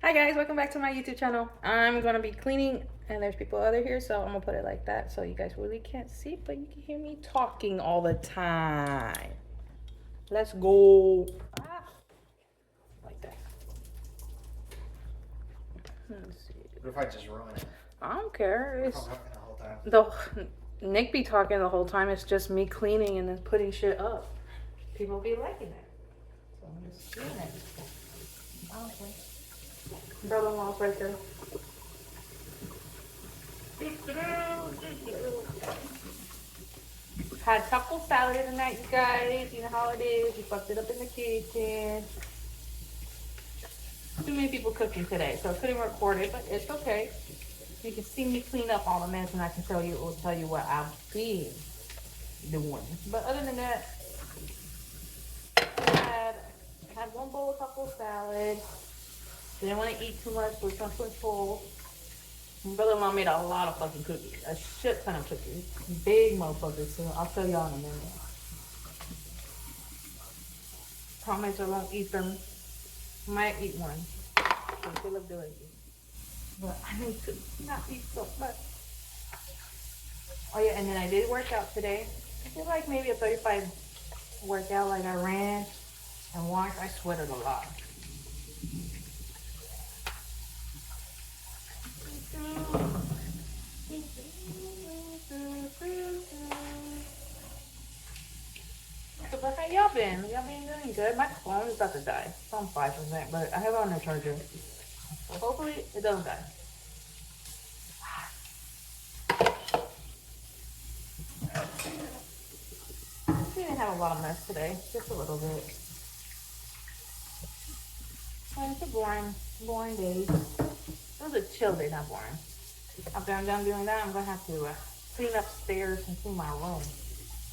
Hi guys, welcome back to my YouTube channel. I'm gonna be cleaning and there's people other here, so I'm gonna put it like that so you guys really can't see, but you can hear me talking all the time. Let's go. Like that. Let's see. What if I just ruin it? I don't care. I'm It's talking the whole time. Nick be talking the whole time. It's just me cleaning and then putting shit up. People be liking it. So I'm just doing it. I don't care. Brother-in-law's right there. Had taco salad tonight, you guys. You know how it is. We fucked it up in the kitchen. Too many people cooking today, so I couldn't record it, but it's okay. You can see me clean up all the mess, and I can tell you what I've been doing. But other than that, I had one bowl of taco salad. Didn't want to eat too much, but something full. My brother-in-law made a lot of fucking cookies. A shit ton of cookies. Big motherfuckers, so I'll show y'all in a minute. Promise I won't eat them. Might eat one. Because they look delicious. But I need to not eat so much. Oh yeah, and then I did work out today. I did like maybe a 35 workout. Like I ran and walked. I sweated a lot. So, but how y'all been? Y'all been doing good? My phone is about to die. It's on 5%, but I have it on the charger. So hopefully it doesn't die. We didn't have a lot of mess today, just a little bit. Well, it's a boring day. It was a chill day, not boring. After I'm done doing that, I'm gonna have to clean upstairs and clean my room.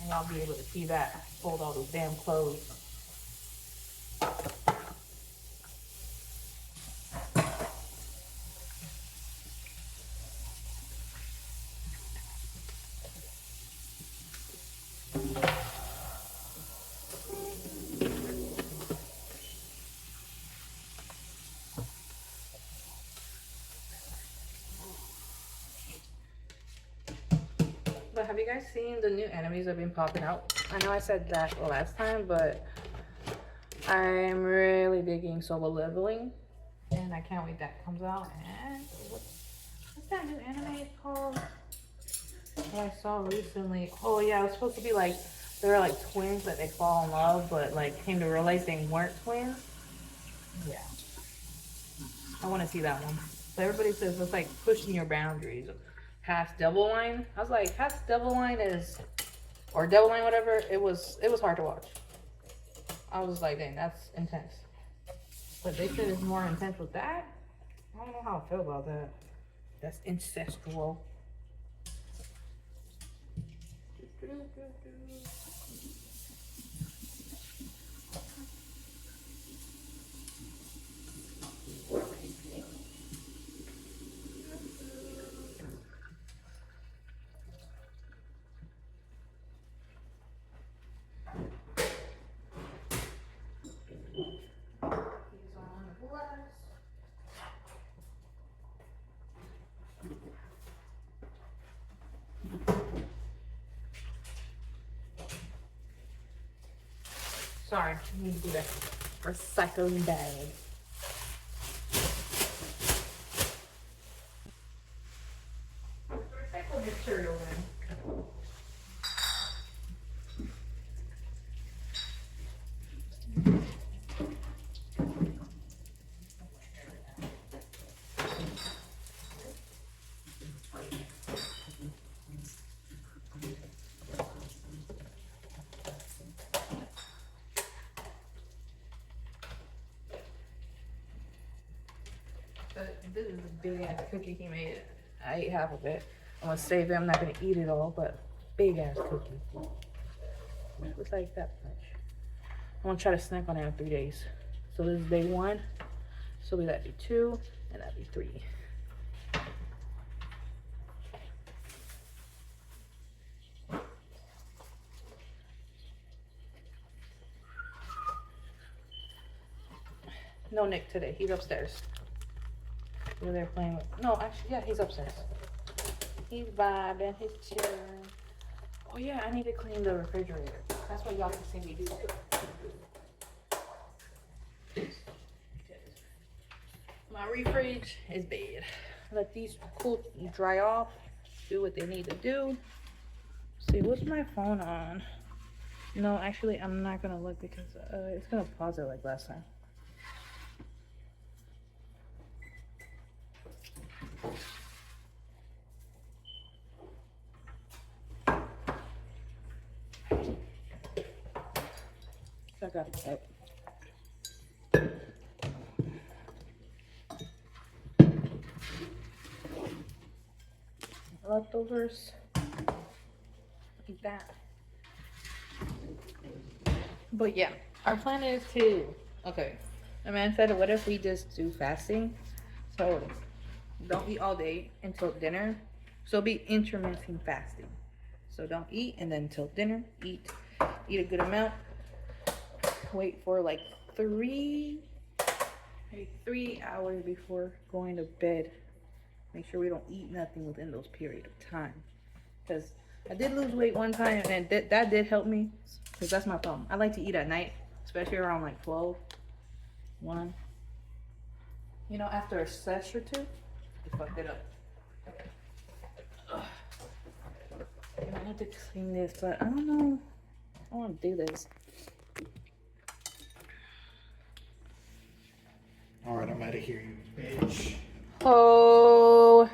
And y'all be able to see that. Fold all those damn clothes. But have you guys seen the new enemies that have been popping out? I know I said that last time, but I'm really digging solo leveling. And I can't wait that comes out. And what's that new anime called? That I saw recently. Oh yeah, it was supposed to be like they were like twins that they fall in love, but like came to realize they weren't twins. Yeah, I want to see that one. So everybody says it's like pushing your boundaries past Devil Line. I was like, past Devil Line is, or Devil Line, whatever. It was hard to watch. I was like, dang, that's intense. But they said it's more intense with that. I don't know how I feel about that. That's incestual. Sorry, I need to do that recycling bag. Recycled material then. This is a big ass cookie he made. I ate half of it. I'm gonna save it. I'm not gonna eat it all, but big ass cookie. Looks like that much. I'm gonna try to snack on it in 3 days. So this is day 1. So that'd be 2, and that'd be 3. No Nick today. He's upstairs. over there playing with. No, actually, yeah, he's upstairs. He's vibing. He's chilling. Oh yeah, I need to clean the refrigerator. That's what y'all can see me do. My refrige is bad. Let these cool dry off. Do what they need to do. See, what's my phone on? No, actually, I'm not gonna look because it's gonna pause it like last time. I got that. Leftovers like that. But yeah, our plan is to, okay, the man said, what if we just do fasting? So don't eat all day until dinner. So it'll be intermittent fasting. So don't eat, and then until dinner, eat a good amount. Wait for like 3 hours before going to bed. Make sure we don't eat nothing within those period of time. Because I did lose weight one time, and that did help me. Because that's my problem. I like to eat at night, especially around like 12, 1. You know, after a sesh or two, you fucked it up. Ugh. I have to clean this, but I don't know. I want to do this. All right, I'm out of here, you bitch. Oh.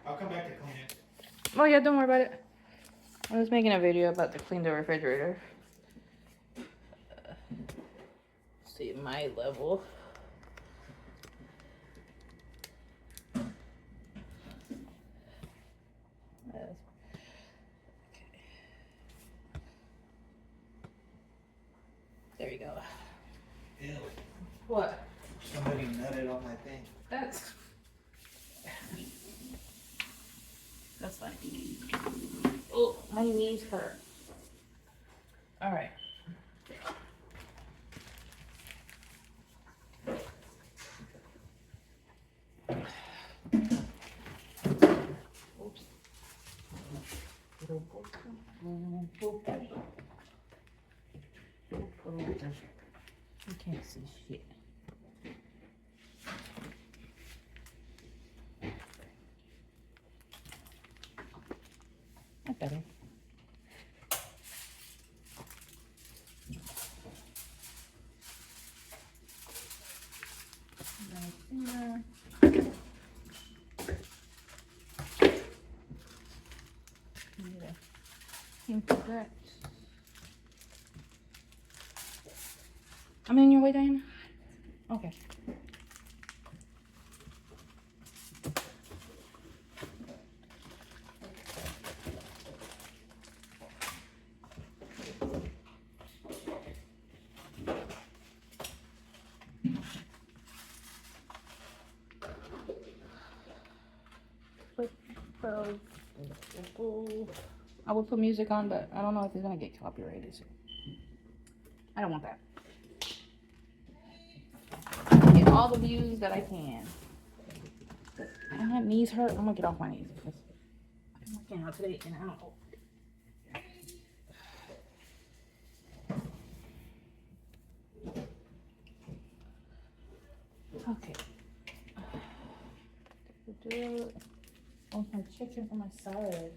I'll come back to clean it. Oh yeah, don't worry about it. I was making a video about to clean the refrigerator. See my level. There you go. Ew. What? Somebody nutted on my thing. That's fine. Oh, my knees hurt. All right. Oops. You can't see shit. Not better. I'm in your way, Diana? Okay. I would put music on, but I don't know if it's gonna get copyrighted. So I don't want that. Get all the views that I can. My knees hurt. I'm gonna get off my knees because I'm working out today and I don't know. Okay. Oh, my chicken on my salad.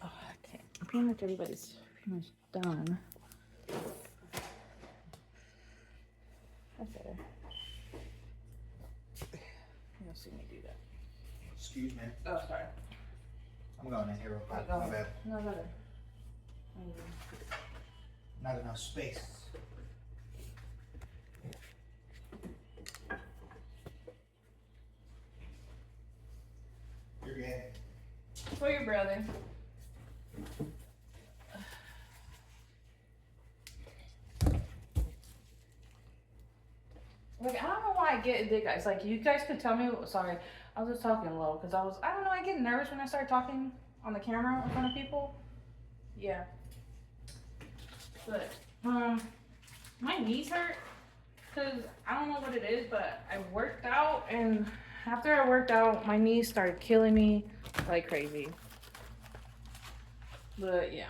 Oh, okay. Pretty much everybody's pretty much done. That's better. You'll see me do that. Excuse me. Oh, sorry. I'm going in here real quick. Oh, My bad. no, better. Not enough space. You're good. For your brother. Like, I don't know why I get addicted, guys. Like, you guys could tell me. Sorry, I was just talking low because I don't know. I get nervous when I start talking on the camera in front of people. Yeah. But My knees hurt because I don't know what it is, but I worked out, and after I worked out, my knees started killing me like crazy. But yeah.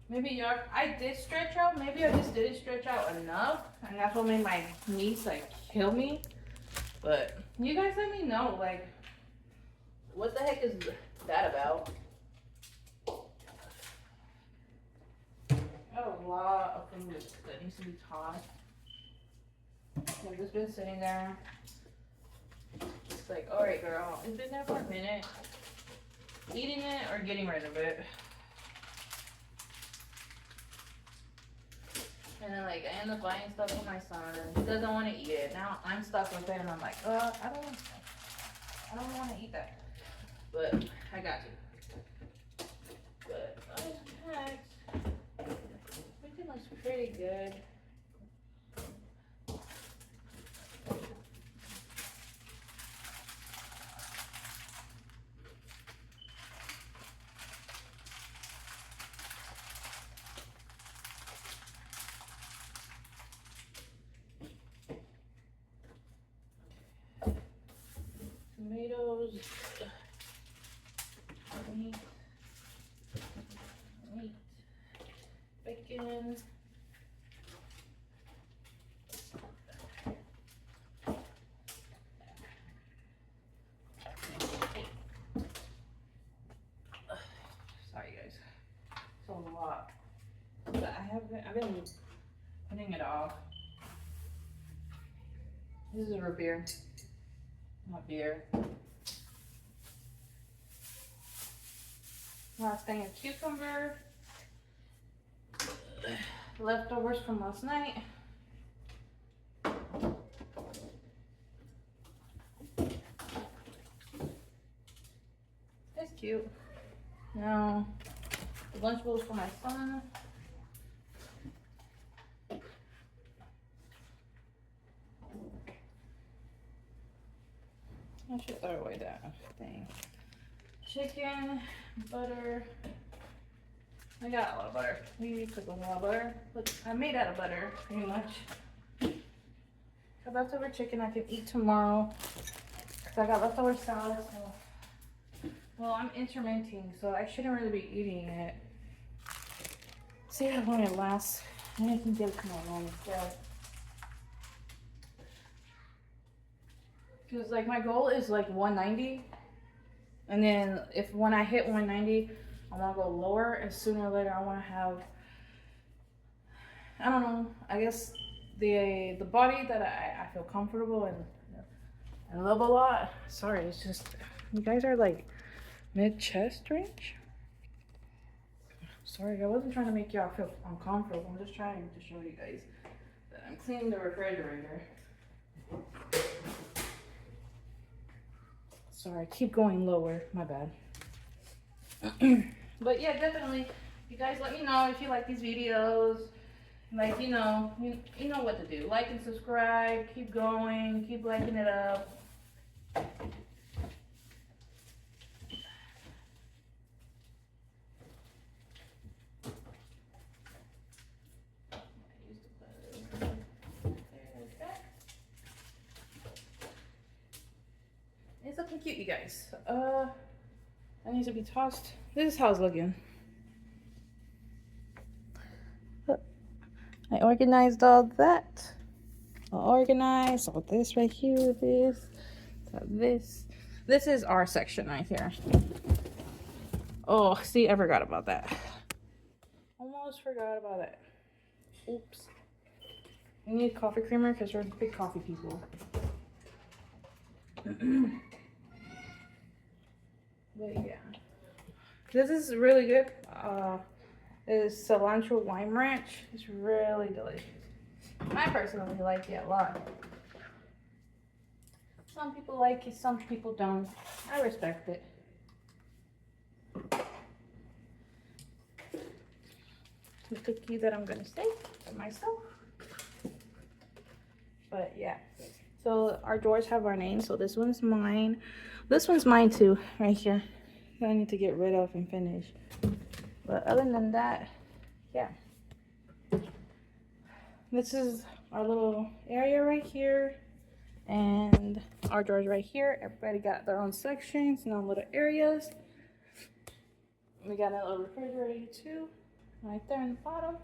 Maybe I did stretch out. Maybe I just didn't stretch out enough, and that's what made my knees like kill me. But you guys let me know, like, what the heck is that about? I have a lot of food that needs to be tossed. I've just been sitting there. It's like, alright girl, it's been there for a minute. Eating it or getting rid of it. And then like I end up buying stuff for my son. He doesn't want to eat it. Now I'm stuck with it and I'm like, I don't want to eat that. But I got to. But other than that, everything looks pretty good. Tomatoes, meat, bacon. Sorry guys, it's a lot, but I've been putting it off. This is a root beer. Not beer. Last thing, a cucumber. Leftovers from last night. That's cute. Now, the Lunchables for my son. I should throw away that thing. Chicken, butter. I got a lot of butter. We cook a lot of butter. But I made out of butter, pretty much. Got leftover chicken I can eat tomorrow. Cause I got leftover salad, so. Well, I'm intermittent, so I shouldn't really be eating it. See how long it lasts. Then I can get it to my room instead. Cause like my goal is like 190, and then when I hit 190, I want to go lower, and sooner or later I want to have, I don't know, I guess the body that I feel comfortable and love a lot. Sorry, it's just you guys are like mid chest range. Sorry, I wasn't trying to make y'all feel uncomfortable. I'm just trying to show you guys that I'm cleaning the refrigerator. Sorry, keep going lower. My bad. But yeah, definitely. You guys let me know if you like these videos. Like, you know what to do. Like and subscribe. Keep going. Keep liking it up. It's looking cute, you guys. That needs to be tossed. This is how it's looking. I organized all that. I organized all this right here. This is our section right here. Oh, see, I forgot about that. Almost forgot about that. Oops. We need coffee creamer because we're big coffee people. But yeah, this is really good. Is cilantro lime ranch. It's really delicious. I personally like it a lot. Some people like it, some people don't. I respect it. The cookie that I'm gonna save for myself. But yeah, so our drawers have our names. So this one's mine. This one's mine too, right here. That I need to get rid of and finish. But other than that, yeah. this is our little area right here, and our drawers right here. Everybody got their own sections and own little areas. We got a little refrigerator too, right there in the bottom.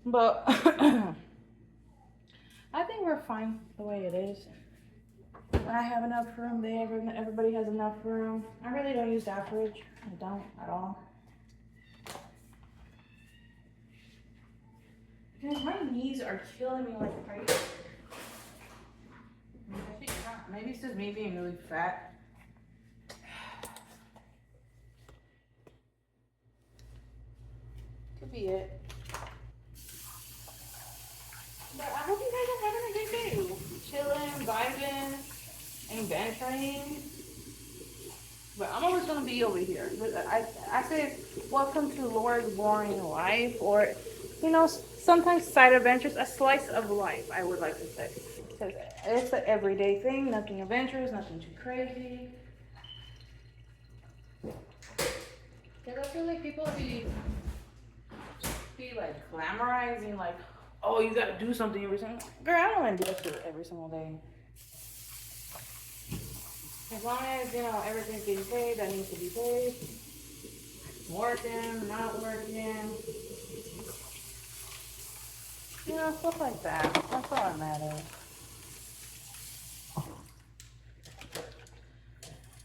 But I think we're fine the way it is. I have enough room. Everybody has enough room. I really don't use that fridge. I don't at all. Guys, my knees are killing me like crazy. Maybe it's just me being really fat. Could be it. But I hope you guys are having a good day. Chilling, vibing, and venturing. But I'm always gonna be over here. But I say, welcome to Laura's boring life, or you know, sometimes side adventures, a slice of life, I would like to say. Because it's an everyday thing, nothing adventurous, nothing too crazy. Because I feel like people be like glamorizing, like, oh, you gotta do something every single. Girl, I don't want to do that every single day. As long as, you know, everything's getting paid that needs to be paid. Working, not working. You know, stuff like that. That's all that matters.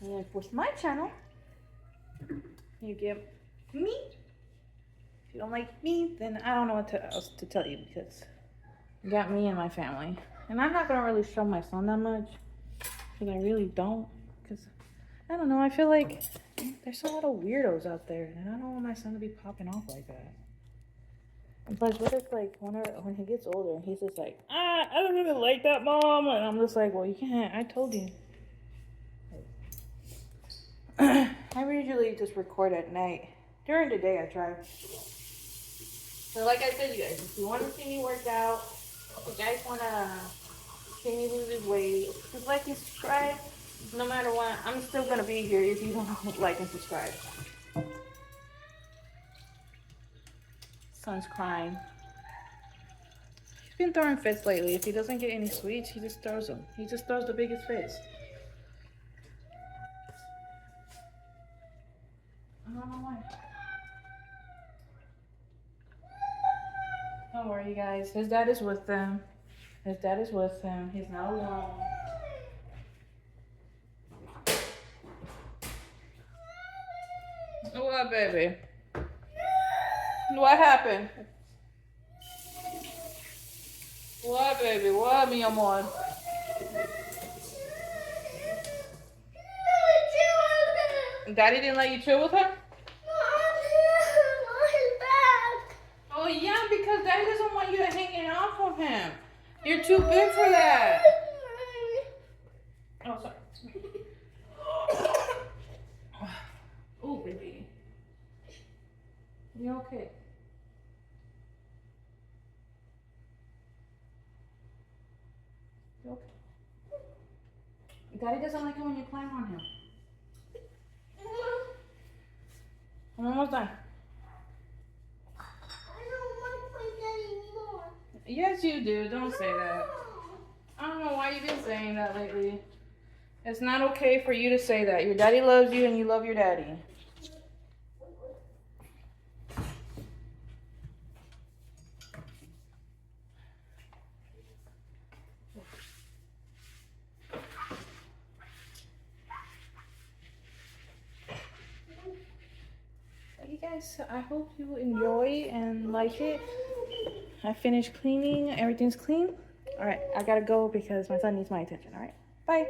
And with my channel, you get meat. If you don't like meat, then I don't know what else to tell you, because you got me and my family. And I'm not going to really show my son that much, because I really don't. Because, I don't know, I feel like there's a lot of weirdos out there, and I don't want my son to be popping off like that. And plus, what if, like, when he gets older, and he's just like, I don't really like that, Mom, and I'm just like, well, you can't, I told you. I usually just record at night. During the day, I try. So like I said, you guys, if you want to see me work out, if you guys want to see me lose this weight, just like and subscribe. No matter what, I'm still going to be here if you don't like and subscribe. Son's crying. He's been throwing fits lately. If he doesn't get any sweets, he just throws them. He just throws the biggest fits. I don't know why. Don't worry, you guys. His dad is with them. His dad is with him. He's not alone. What, baby? What happened? What, baby? What, mi amor? Daddy didn't let you chill with her? Oh, yeah, because Daddy doesn't want you to hang off of him. You're too big for that. Oh, sorry. Oh, baby. You okay? You okay? Daddy doesn't like it when you climb on him. I'm almost done. Yes, you do. Don't say that. I don't know why you've been saying that lately. It's not okay for you to say that. Your daddy loves you and you love your daddy. You guys, I hope you enjoy and like it. I finished cleaning. Everything's clean. All right, I gotta go because my son needs my attention. All right, bye.